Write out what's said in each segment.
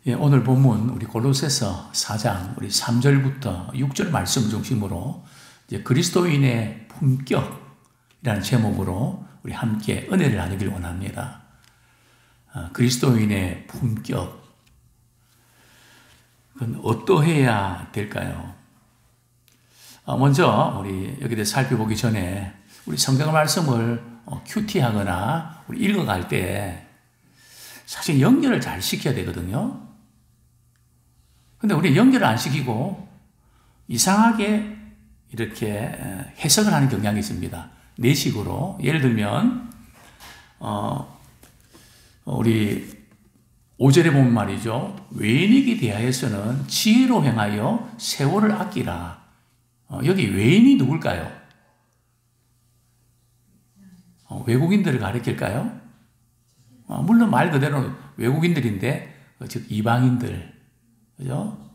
예, 오늘 본문 우리 골로새서 4장 우리 3절부터 6절 말씀 중심으로 이제 그리스도인의 품격이라는 제목으로 우리 함께 은혜를 나누길 원합니다. 그리스도인의 품격. 그건 어떠해야 될까요? 먼저 우리 여기 대해 살펴보기 전에 우리 성경 말씀을 큐티하거나 우리 읽어갈 때 사실 연결을 잘 시켜야 되거든요. 근데 우리 연결을 안 시키고 이상하게 이렇게 해석을 하는 경향이 있습니다. 내 식으로. 예를 들면, 우리 5절에 보면 말이죠. 외인에게 대하여서는 지혜로 행하여 세월을 아끼라. 여기 외인이 누굴까요? 외국인들을 가리킬까요? 물론 말 그대로 외국인들인데, 즉 이방인들. 그죠?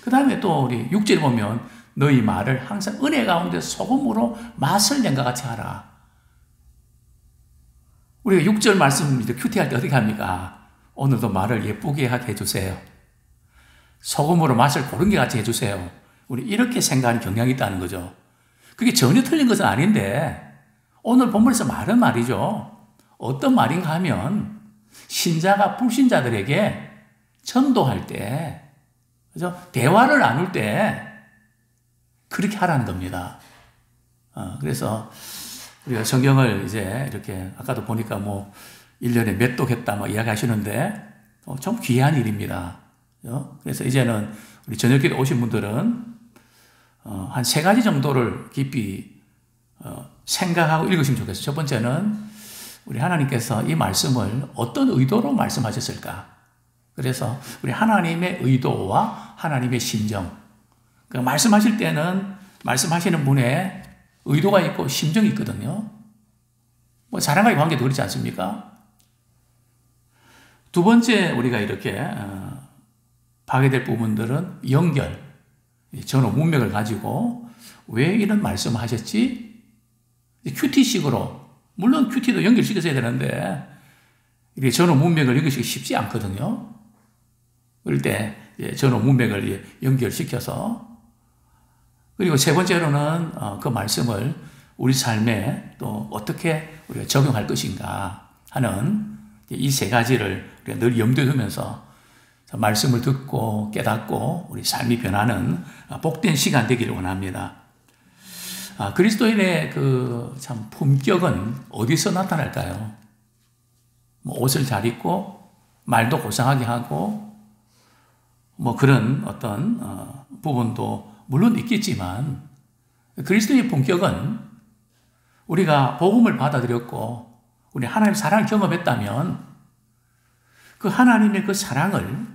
그 다음에 또 우리 6절에 보면 너희 말을 항상 은혜 가운데 소금으로 맛을 낸 것 같이 하라. 우리가 6절 말씀 이제 큐티할 때 어떻게 합니까? 오늘도 말을 예쁘게 하게 해주세요. 소금으로 맛을 고른 게 같이 해주세요. 우리 이렇게 생각하는 경향이 있다는 거죠. 그게 전혀 틀린 것은 아닌데 오늘 본문에서 말은 말이죠. 어떤 말인가 하면 신자가 불신자들에게 전도할 때 그죠? 대화를 나눌 때 그렇게 하라는 겁니다. 그래서 우리가 성경을 이제 이렇게 아까도 보니까 뭐 1년에 몇 독 했다 뭐 이야기 하시는데 좀 귀한 일입니다. 그죠? 그래서 이제는 우리 저녁기도 오신 분들은 한 3가지 정도를 깊이 생각하고 읽으시면 좋겠어요. 첫 번째는 우리 하나님께서 이 말씀을 어떤 의도로 말씀하셨을까? 그래서 우리 하나님의 의도와 하나님의 심정. 그러니까 말씀하실 때는 말씀하시는 분의 의도가 있고 심정이 있거든요. 뭐 사람과의 관계도 그렇지 않습니까? 두 번째 우리가 이렇게 봐야 될 부분들은 연결. 전후 문맥을 가지고 왜 이런 말씀을 하셨지? 큐티식으로. 물론 큐티도 연결시켜야 되는데 이게 전후 문맥을 읽으시기 쉽지 않거든요. 그럴 때 전후 문맥을 연결시켜서 그리고 세 번째로는 그 말씀을 우리 삶에 또 어떻게 우리가 적용할 것인가 하는 이 3가지를 우리가 늘 염두에 두면서 말씀을 듣고 깨닫고 우리 삶이 변하는 복된 시간 되기를 원합니다. 그리스도인의 그 참 품격은 어디서 나타날까요? 뭐 옷을 잘 입고 말도 고상하게 하고 뭐 그런 어떤 부분도 물론 있겠지만 그리스도의 품격은 우리가 복음을 받아들였고 우리 하나님의 사랑을 경험했다면 그 하나님의 그 사랑을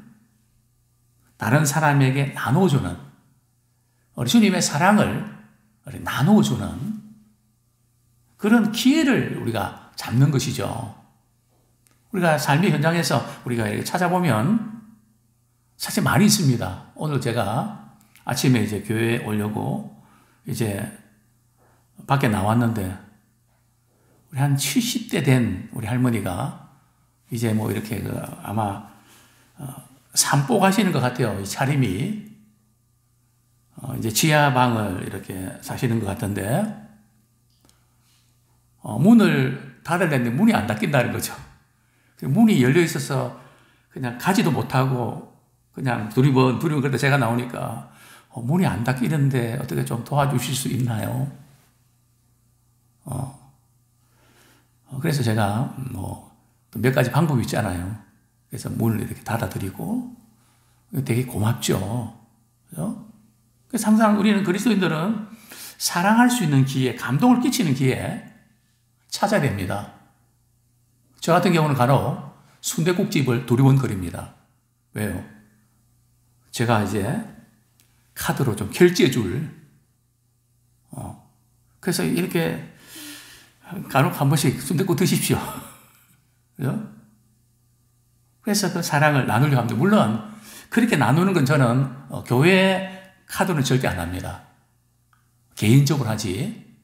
다른 사람에게 나눠주는 우리 주님의 사랑을 나눠주는 그런 기회를 우리가 잡는 것이죠. 우리가 삶의 현장에서 우리가 찾아보면 사실 많이 있습니다. 오늘 제가 아침에 이제 교회에 오려고 이제 밖에 나왔는데 우리 한 70대 된 우리 할머니가 이제 뭐 이렇게 아마 산보 가시는 것 같아요. 이 차림이 이제 지하방을 이렇게 사시는 것 같은데 문을 닫으려는데 문이 안 닫힌다는 거죠. 문이 열려 있어서 그냥 가지도 못하고 그냥 두리번 그러다 제가 나오니까 문이 안 닫히는데 어떻게 좀 도와주실 수 있나요? 그래서 제가 뭐 몇 가지 방법이 있잖아요. 그래서 문을 이렇게 닫아드리고 되게 고맙죠. 그죠? 그래서 항상 우리는 그리스도인들은 사랑할 수 있는 기회, 감동을 끼치는 기회 찾아야 됩니다. 저 같은 경우는 간혹 순댓국집을 두리번거립니다. 왜요? 제가 이제 카드로 좀 결제해 줄, 그래서 이렇게 간혹 한 번씩 순댓국 드십시오. 그죠? 그래서 그 사랑을 나누려고 합니다. 물론 그렇게 나누는 건 저는 교회 카드는 절대 안 합니다. 개인적으로 하지.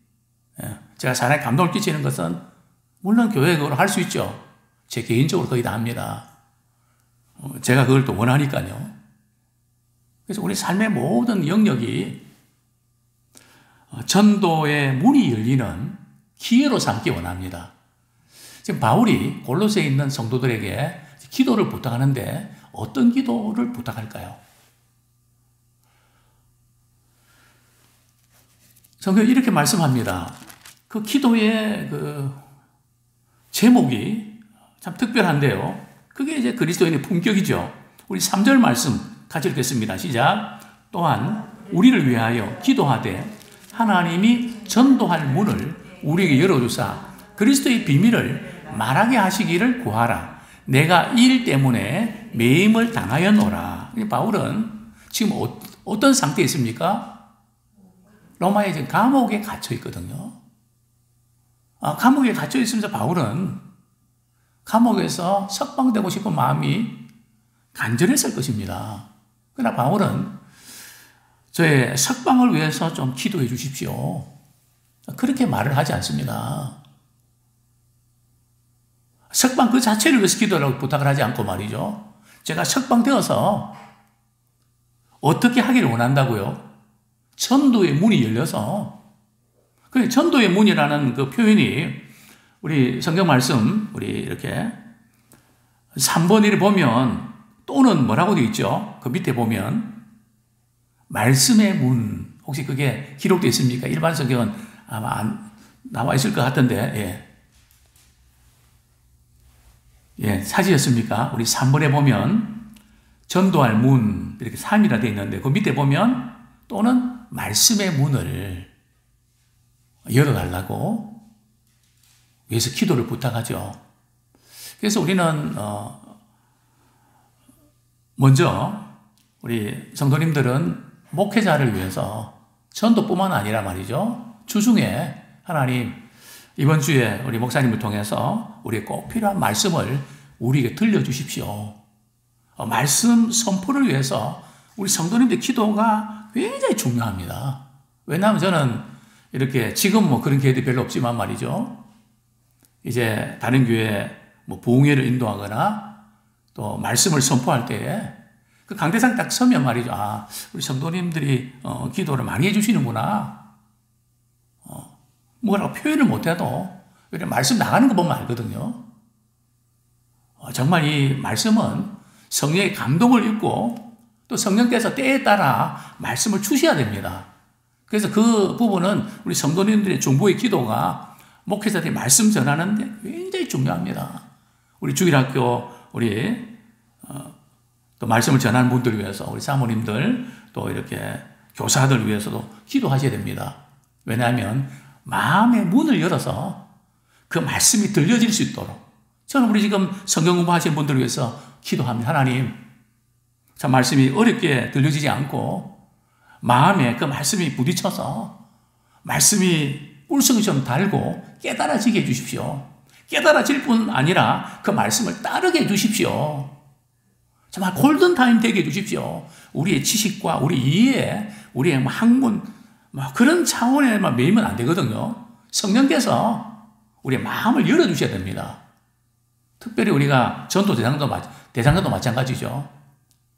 제가 사랑에 감동을 끼치는 것은 물론 교회 그걸 할 수 있죠. 제 개인적으로 거의 다 합니다. 제가 그걸 또 원하니까요. 그래서 우리 삶의 모든 영역이 전도의 문이 열리는 기회로 삼기 원합니다. 지금 바울이 골로새에 있는 성도들에게 기도를 부탁하는데 어떤 기도를 부탁할까요? 성경이 이렇게 말씀합니다. 그 기도의 그 제목이 참 특별한데요. 그게 이제 그리스도인의 품격이죠. 우리 3절 말씀 같이 읽겠습니다. 시작. 또한 우리를 위하여 기도하되 하나님이 전도할 문을 우리에게 열어주사 그리스도의 비밀을 말하게 하시기를 구하라. 내가 이 일 때문에 매임을 당하였노라. 바울은 지금 어떤 상태에 있습니까? 로마의 지금 감옥에 갇혀 있거든요. 감옥에 갇혀 있으면서 바울은 감옥에서 석방되고 싶은 마음이 간절했을 것입니다. 그러나 바울은 저의 석방을 위해서 좀 기도해 주십시오. 그렇게 말을 하지 않습니다. 석방 그 자체를 위해서 기도하라고 부탁을 하지 않고 말이죠. 제가 석방되어서 어떻게 하기를 원한다고요? 전도의 문이 열려서, 그 전도의 문이라는 그 표현이 우리 성경 말씀, 우리 이렇게 3번 1에 보면 또는 뭐라고 되어 있죠? 그 밑에 보면 말씀의 문, 혹시 그게 기록되어 있습니까? 일반 성경은 아마 안 나와 있을 것 같은데, 찾으셨습니까? 우리 3번에 보면 전도할 문, 이렇게 3이라 되어 있는데, 그 밑에 보면 또는 말씀의 문을 열어달라고 위해서 기도를 부탁하죠. 그래서 우리는, 먼저, 우리 성도님들은 목회자를 위해서 전도뿐만 아니라 말이죠. 주중에 하나님, 이번 주에 우리 목사님을 통해서 우리의 꼭 필요한 말씀을 우리에게 들려주십시오. 말씀 선포를 위해서 우리 성도님들 기도가 굉장히 중요합니다. 왜냐하면 저는 이렇게 지금 뭐 그런 기회도 별로 없지만 말이죠. 이제 다른 교회 뭐 부흥회를 인도하거나 또 말씀을 선포할 때에 그 강대상에 딱 서면 말이죠. 우리 성도님들이 기도를 많이 해주시는구나. 뭐라고 표현을 못해도 말씀 나가는 거 보면 알거든요. 정말 이 말씀은 성령의 감동을 입고 또 성령께서 때에 따라 말씀을 주셔야 됩니다. 그래서 그 부분은 우리 성도님들의 중보의 기도가 목회자들이 말씀 전하는데 굉장히 중요합니다. 우리 주일학교 우리 또 말씀을 전하는 분들을 위해서 우리 사모님들 또 이렇게 교사들 위해서도 기도하셔야 됩니다. 왜냐하면 마음의 문을 열어서 그 말씀이 들려질 수 있도록 저는 우리 지금 성경 공부하시는 분들을 위해서 기도합니다. 하나님, 참 말씀이 어렵게 들려지지 않고 마음에 그 말씀이 부딪혀서 말씀이 꿀성이처럼 달고 깨달아지게 해주십시오. 깨달아질 뿐 아니라 그 말씀을 따르게 해주십시오. 정말 골든타임 되게 해주십시오. 우리의 지식과 우리 이해, 우리의 학문, 그런 차원에만 매이면 안 되거든요. 성령께서 우리의 마음을 열어주셔야 됩니다. 특별히 우리가 전도 대장도 마찬가지죠.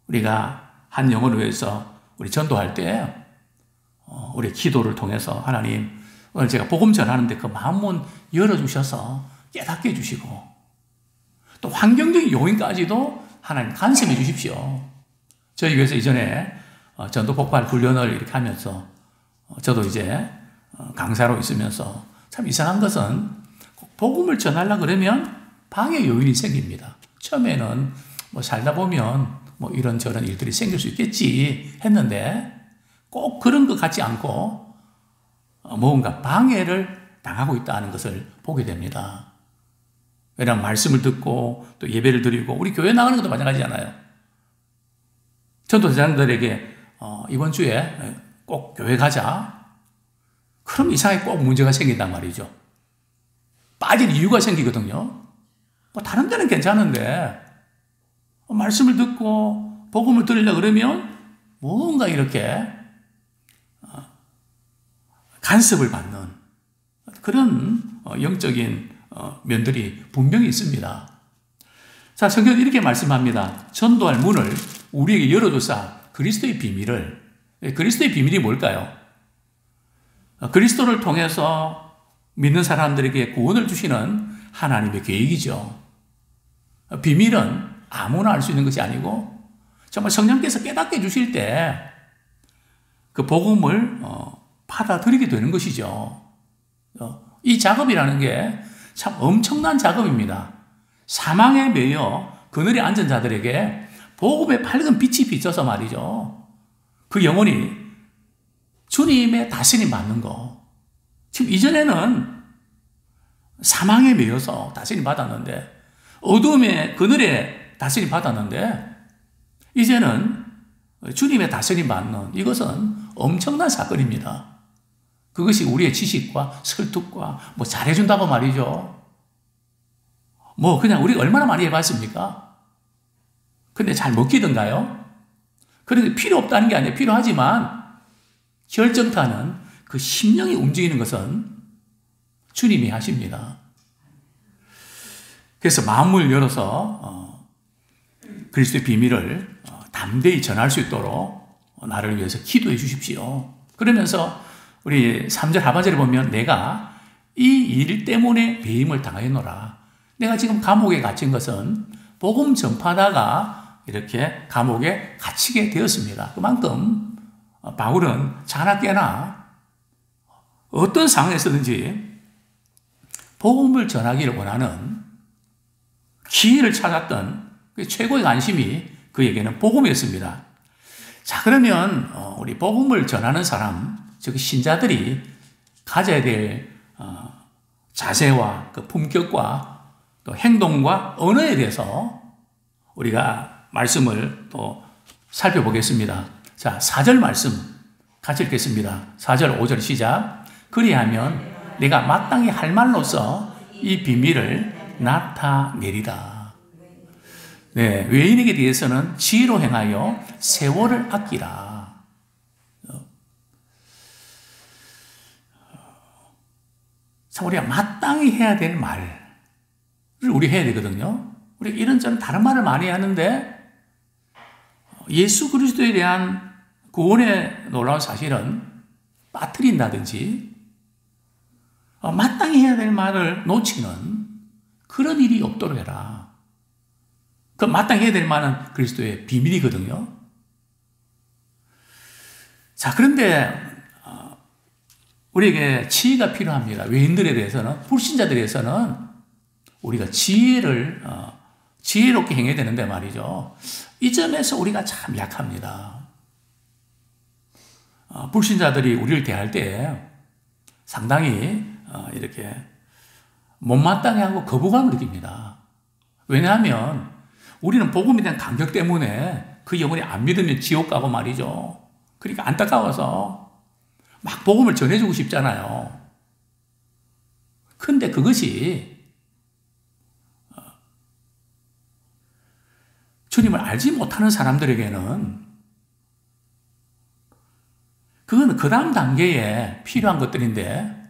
우리가 한 영혼을 위해서 우리 전도할 때 우리 기도를 통해서 하나님 오늘 제가 복음 전하는데 그 마음문 열어주셔서 깨닫게 해주시고 또 환경적인 요인까지도 하나님 간섭해 주십시오. 저희 교회에서 이전에 전도 폭발 훈련을 이렇게 하면서 저도 이제 강사로 있으면서 참 이상한 것은 복음을 전하려고 그러면 방해 요인이 생깁니다. 처음에는 뭐 살다 보면 뭐 이런저런 일들이 생길 수 있겠지 했는데 꼭 그런 것 같지 않고 뭔가 방해를 당하고 있다는 것을 보게 됩니다. 왜냐하면 말씀을 듣고 또 예배를 드리고 우리 교회 나가는 것도 마찬가지잖아요. 전도자들에게 이번 주에 꼭 교회 가자. 그럼 이상하게 꼭 문제가 생긴단 말이죠. 빠질 이유가 생기거든요. 뭐 다른 데는 괜찮은데 말씀을 듣고 복음을 들으려고 그러면 뭔가 이렇게 간섭을 받는 그런 영적인 면들이 분명히 있습니다. 자, 성경은 이렇게 말씀합니다. 전도할 문을 우리에게 열어주사 그리스도의 비밀을. 그리스도의 비밀이 뭘까요? 그리스도를 통해서 믿는 사람들에게 구원을 주시는 하나님의 계획이죠. 비밀은 아무나 알 수 있는 것이 아니고 정말 성령께서 깨닫게 해주실 때 그 복음을 받아들이게 되는 것이죠. 이 작업이라는 게 참 엄청난 작업입니다. 사망에 매여 그늘에 앉은 자들에게 복음의 밝은 빛이 비쳐서 말이죠. 그 영혼이 주님의 다스림 받는 거. 지금 이전에는 사망에 매여서 다스림 받았는데, 어둠의 그늘에 다스림 받았는데, 이제는 주님의 다스림 받는 이것은 엄청난 사건입니다. 그것이 우리의 지식과 설득과 뭐 잘해준다고 말이죠. 뭐 그냥 우리가 얼마나 많이 해봤습니까? 근데 잘 먹히던가요? 그런데 필요 없다는 게 아니에요. 필요하지만 결정타는 그 심령이 움직이는 것은 주님이 하십니다. 그래서 마음을 열어서 그리스도의 비밀을 담대히 전할 수 있도록 나를 위해서 기도해 주십시오. 그러면서 우리 3절 하반절에 보면 내가 이 일 때문에 배임을 당하였노라. 내가 지금 감옥에 갇힌 것은 복음 전파다가 이렇게 감옥에 갇히게 되었습니다. 그만큼 바울은 자나 깨나 어떤 상황에서든지 복음을 전하기를 원하는 기회를 찾았던 그 최고의 관심이 그에게는 복음이었습니다. 자, 그러면 우리 복음을 전하는 사람, 즉 신자들이 가져야 될 자세와 그 품격과 또 행동과 언어에 대해서 우리가 말씀을 또 살펴보겠습니다. 자, 4절 말씀 같이 읽겠습니다. 4절, 5절 시작. 그리하면 내가 마땅히 할 말로서 이 비밀을 나타내리라. 네, 외인에게 대해서는 지혜로 행하여 세월을 아끼라. 참 우리가 마땅히 해야 될 말을 우리 해야 되거든요. 우리가 이런저런 다른 말을 많이 하는데 예수 그리스도에 대한 구원의 놀라운 사실은 빠뜨린다든지 마땅히 해야 될 말을 놓치는 그런 일이 없도록 해라. 그 마땅히 해야 될 말은 그리스도의 비밀이거든요. 자, 그런데 우리에게 지혜가 필요합니다. 외인들에 대해서는, 불신자들에 대해서는 우리가 지혜롭게 행해야 되는데 말이죠. 이 점에서 우리가 참 약합니다. 불신자들이 우리를 대할 때 상당히 이렇게 못마땅해 하고 거부감을 느낍니다. 왜냐하면 우리는 복음에 대한 감격 때문에 그 영혼이 안 믿으면 지옥 가고 말이죠. 그러니까 안타까워서 막 복음을 전해주고 싶잖아요. 근데 그것이 주님을 알지 못하는 사람들에게는 그거는 그 다음 단계에 필요한 것들인데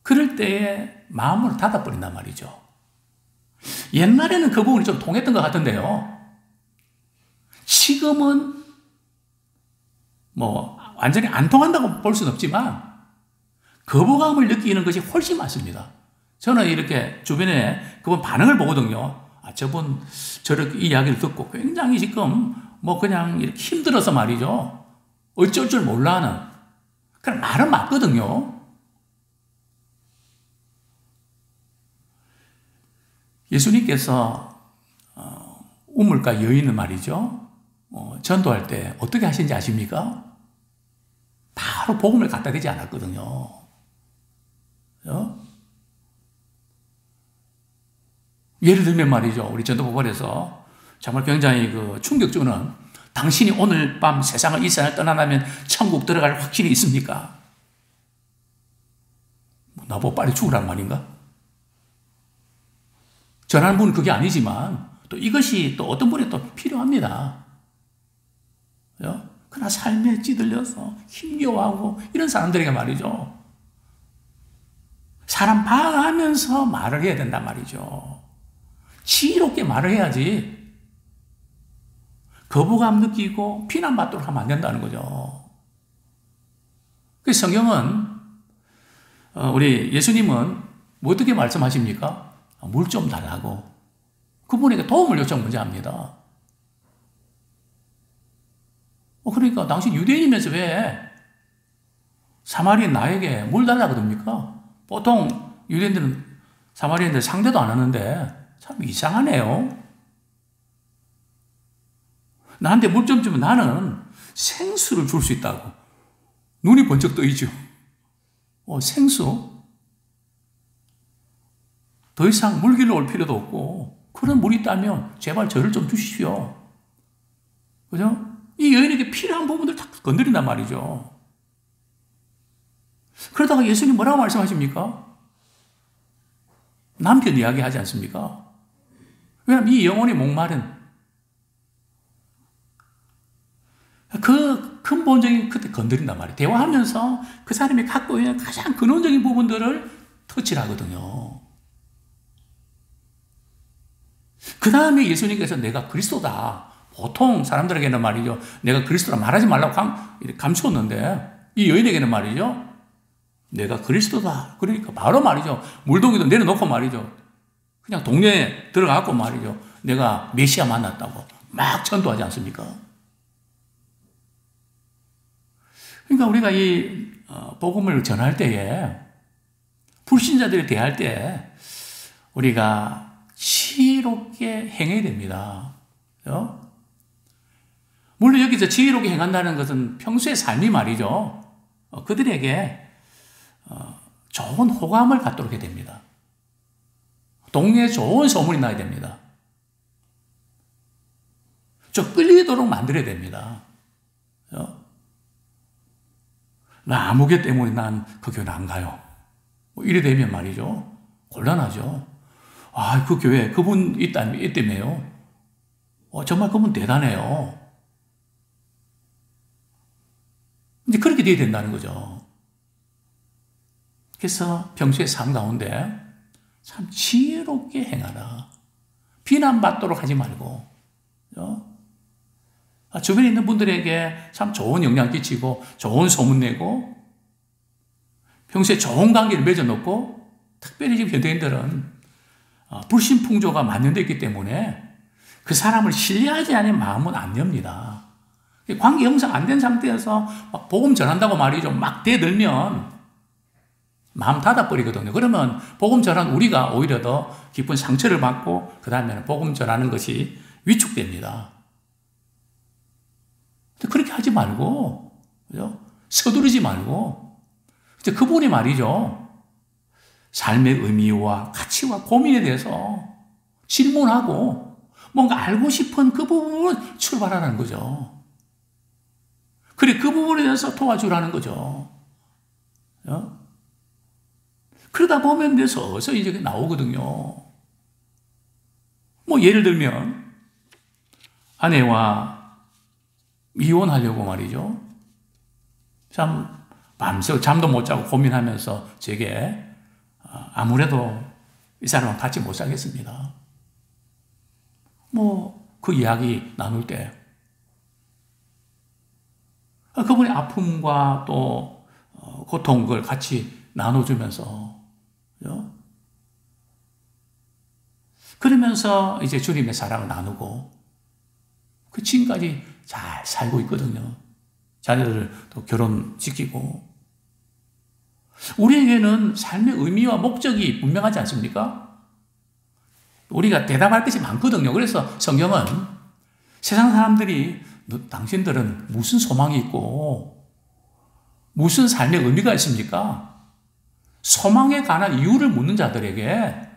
그럴 때에 마음을 닫아버린단 말이죠. 옛날에는 그 부분이 좀 통했던 것 같은데요. 지금은 뭐 완전히 안 통한다고 볼 수는 없지만 거부감을 느끼는 것이 훨씬 많습니다. 저는 이렇게 주변에 그분 반응을 보거든요. 저분 저렇게 이야기를 듣고 굉장히 지금 뭐 그냥 이렇게 힘들어서 말이죠. 어쩔 줄 몰라 하는 그런 말은 맞거든요. 예수님께서 우물가 여인은 말이죠. 전도할 때 어떻게 하신지 아십니까? 바로 복음을 갖다 대지 않았거든요. 예를 들면 말이죠. 우리 전도고발에서 정말 굉장히 그 충격 주는 당신이 오늘 밤 세상을 이 세상을 떠나면 천국 들어갈 확신이 있습니까? 나보고 빨리 죽으라는 말인가? 전하는 분은 그게 아니지만 또 이것이 또 어떤 분이 또 필요합니다. 그러나 삶에 찌들려서 힘겨워하고 이런 사람들에게 말이죠. 사람 방어하면서 말을 해야 된단 말이죠. 지혜롭게 말을 해야지 거부감 느끼고 비난받도록 하면 안 된다는 거죠. 그래서 성경은 우리 예수님은 뭐 어떻게 말씀하십니까? 물 좀 달라고 그분에게 도움을 요청 먼저 합니다. 그러니까 당신 유대인이면서 왜 사마리아인 나에게 물 달라고 그럽니까? 보통 유대인들은 사마리아인들 상대도 안 하는데 참 이상하네요. 나한테 물 좀 주면 나는 생수를 줄 수 있다고. 눈이 번쩍 뜨이죠. 생수? 더 이상 물 길러 올 필요도 없고 그런 물이 있다면 제발 저를 좀 주십시오. 그죠? 이 여인에게 필요한 부분들 다 건드린단 말이죠. 그러다가 예수님 뭐라고 말씀하십니까? 남편 이야기 하지 않습니까? 왜냐하면 이 영혼의 목마른 그 근본적인 그때 건드린단 말이에요. 대화하면서 그 사람이 갖고 있는 가장 근원적인 부분들을 터치를 하거든요. 그 다음에 예수님께서 내가 그리스도다. 보통 사람들에게는 말이죠. 내가 그리스도라 말하지 말라고 감추었는데 이 여인에게는 말이죠. 내가 그리스도다. 그러니까 바로 말이죠. 물동이도 내려놓고 말이죠. 그냥 동네에 들어가고 말이죠. 내가 메시아 만났다고 막 전도하지 않습니까? 그러니까 우리가 이 복음을 전할 때에 불신자들이 대할 때 우리가 지혜롭게 행해야 됩니다. 그렇죠? 물론 여기서 지혜롭게 행한다는 것은 평소의 삶이 말이죠. 그들에게 좋은 호감을 갖도록 해야 됩니다. 동네에 좋은 소문이 나야 됩니다. 좀 끌리도록 만들어야 됩니다. 그렇죠? 나 아무개 때문에 난 그 교회는 안 가요. 이래 되면 말이죠. 곤란하죠. 그 교회 그분 있다며요. 정말 그분 대단해요. 이제 그렇게 돼야 된다는 거죠. 그래서 평소의 삶 가운데 참 지혜롭게 행하라. 비난받도록 하지 말고, 주변에 있는 분들에게 참 좋은 영향 끼치고, 좋은 소문 내고, 평소에 좋은 관계를 맺어놓고, 특별히 지금 현대인들은 불신풍조가 만연되어 있기 때문에 그 사람을 신뢰하지 않은 마음은 안 엽니다. 관계 형성 안 된 상태에서 막 복음 전한다고 말이죠. 막 대들면 마음 닫아버리거든요. 그러면 복음 전한 우리가 오히려 더 깊은 상처를 받고 그 다음에는 복음 전하는 것이 위축됩니다. 그렇게 하지 말고, 그죠? 서두르지 말고, 그분이 말이죠. 삶의 의미와 가치와 고민에 대해서 질문하고 뭔가 알고 싶은 그 부분을 출발하라는 거죠. 그래, 그 부분에 대해서 도와주라는 거죠. 그러다 보면 서서히 이제 나오거든요. 뭐, 예를 들면, 아내와 이혼하려고 말이죠. 참, 밤새 잠도 못 자고 고민하면서 제게, 아무래도 이 사람은 같이 못 살겠습니다. 뭐, 그 이야기 나눌 때, 그분의 아픔과 또 고통 걸 같이 나눠주면서, 그러면서 이제 주님의 사랑을 나누고, 그 지금까지 잘 살고 있거든요. 자녀들을 또 결혼시키고. 우리에게는 삶의 의미와 목적이 분명하지 않습니까? 우리가 대답할 것이 많거든요. 그래서 성경은 세상 사람들이 당신들은 무슨 소망이 있고 무슨 삶의 의미가 있습니까? 소망에 관한 이유를 묻는 자들에게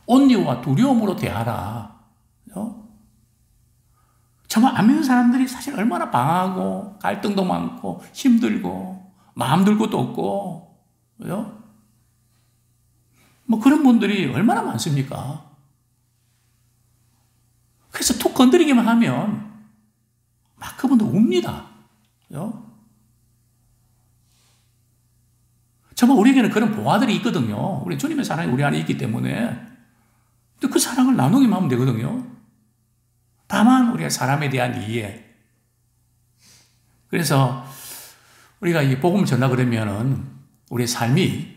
온유와 두려움으로 대하라. 정말 안 믿는 사람들이 사실 얼마나 방황하고 갈등도 많고 힘들고 마음 들 것도 없고 뭐 그런 분들이 얼마나 많습니까? 그래서 툭 건드리기만 하면 막 그분들 웁니다. 정말 우리에게는 그런 보화들이 있거든요. 우리 주님의 사랑이 우리 안에 있기 때문에 또 그 사랑을 나누기만 하면 되거든요. 다만 우리가 사람에 대한 이해. 그래서 우리가 이 복음을 전하 그러면은 우리의 삶이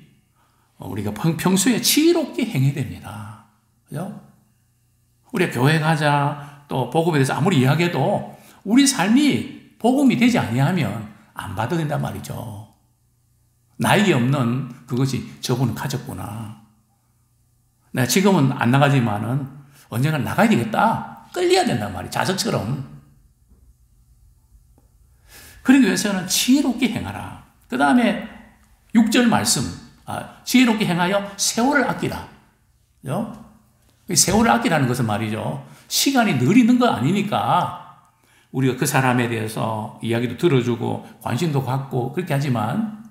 우리가 평소에 지혜롭게 행해야 됩니다. 그죠? 우리가 교회 가자, 또 복음에 대해서 아무리 이야기해도 우리 삶이 복음이 되지 아니하면 안 받아야 된단 말이죠. 나에게 없는 그것이 저분은 가졌구나. 내가 지금은 안 나가지만은 언젠가 나가야 되겠다. 끌려야 된단 말이에요. 자석처럼. 그러기 위해서는 지혜롭게 행하라. 그 다음에 6절 말씀. 지혜롭게 행하여 세월을 아끼라. 그죠? 세월을 아끼라는 것은 말이죠. 시간이 늘 있는 거 아니니까 우리가 그 사람에 대해서 이야기도 들어주고 관심도 갖고 그렇게 하지만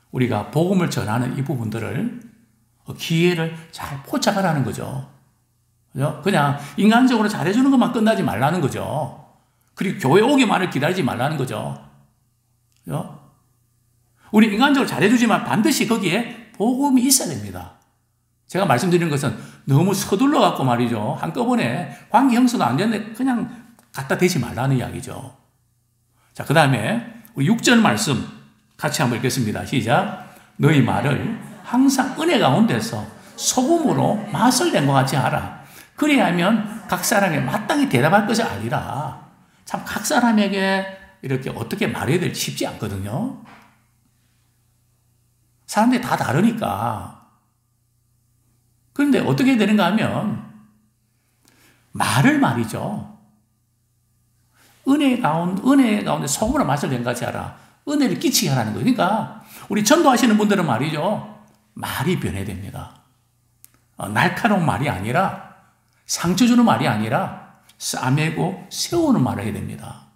우리가 복음을 전하는 이 부분들을 기회를 잘 포착하라는 거죠. 그죠? 그냥 인간적으로 잘해주는 것만 끝나지 말라는 거죠. 그리고 교회 오기만을 기다리지 말라는 거죠. 그죠? 우리 인간적으로 잘해주지만 반드시 거기에 복음이 있어야 됩니다. 제가 말씀드리는 것은 너무 서둘러 갖고 말이죠. 한꺼번에 관계 형성도 안 되는데 그냥 갖다 대지 말라는 이야기죠. 자, 그 다음에 우리 6절 말씀 같이 한번 읽겠습니다. 시작. 너희 말을 항상 은혜 가운데서 소금으로 맛을 낸 것 같이 하라. 그래야면 각 사람에 마땅히 대답할 것이 아니라 참 각 사람에게 이렇게 어떻게 말해야 될지 쉽지 않거든요. 사람들이 다 다르니까. 그런데 어떻게 되는가 하면 말을 말이죠. 은혜 가운데 소금으로 맛을 낸 것 같이 하라. 은혜를 끼치게 하라는 거예요. 그러니까 우리 전도하시는 분들은 말이죠. 말이 변해됩니다. 날카로운 말이 아니라 상처 주는 말이 아니라 싸매고 세우는 말을 해야 됩니다.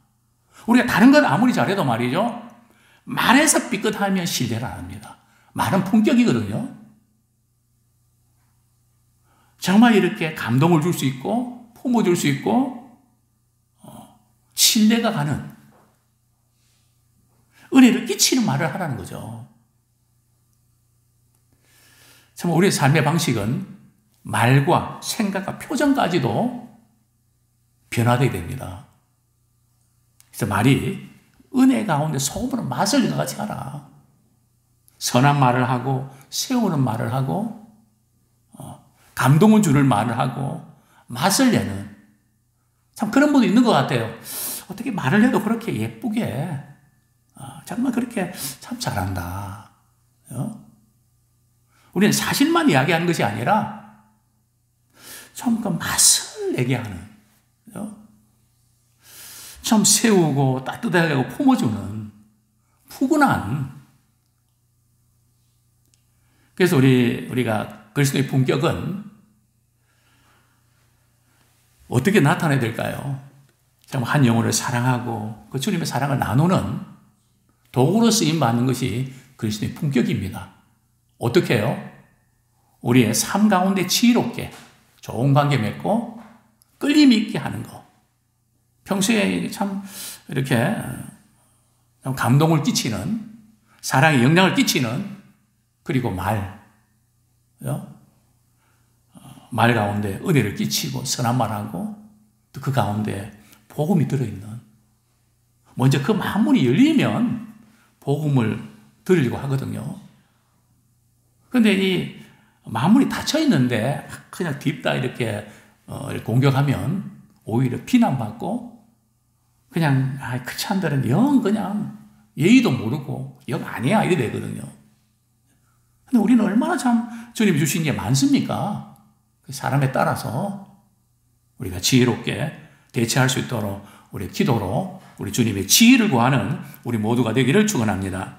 우리가 다른 건 아무리 잘해도 말이죠. 말에서 삐끗하면 신뢰를 안 합니다. 말은 품격이거든요. 정말 이렇게 감동을 줄 수 있고 품어줄 수 있고 신뢰가 가는 은혜를 끼치는 말을 하라는 거죠. 참 우리의 삶의 방식은 말과 생각과 표정까지도 변화되게 됩니다. 그래서 말이 은혜 가운데 소금으로 맛을 내가 같이 하라. 선한 말을 하고 세우는 말을 하고 감동을 주는 말을 하고 맛을 내는 참 그런 분도 있는 것 같아요. 어떻게 말을 해도 그렇게 예쁘게 정말 그렇게 참 잘한다. 우리는 사실만 이야기하는 것이 아니라 좀 그 맛을 내게 하는 좀 세우고 따뜻하게 하고 품어주는 푸근한. 그래서 우리가 그리스도의 품격은 어떻게 나타내야 될까요? 정말 한 영혼을 사랑하고 그 주님의 사랑을 나누는 도구로 쓰임받는 것이 그리스도의 품격입니다. 어떻게 해요? 우리의 삶 가운데 지혜롭게 좋은 관계 맺고 끌림 있게 하는 거. 평소에 참 이렇게 감동을 끼치는 사랑에 영향을 끼치는 그리고 말 가운데 은혜를 끼치고 선한 말하고 또 그 가운데 복음이 들어있는 먼저 그 마음문이 열리면 복음을 들으려고 하거든요. 그런데 이 마음문이 닫혀 있는데 그냥 딥다 이렇게 공격하면 오히려 비난받고 그냥 그 참들은 영 그냥 예의도 모르고 영 아니야 이래 되거든요. 근데 우리는 얼마나 참 주님이 주신 게 많습니까? 그 사람에 따라서 우리가 지혜롭게 대처할 수 있도록 우리 기도로 우리 주님의 지혜를 구하는 우리 모두가 되기를 축원합니다.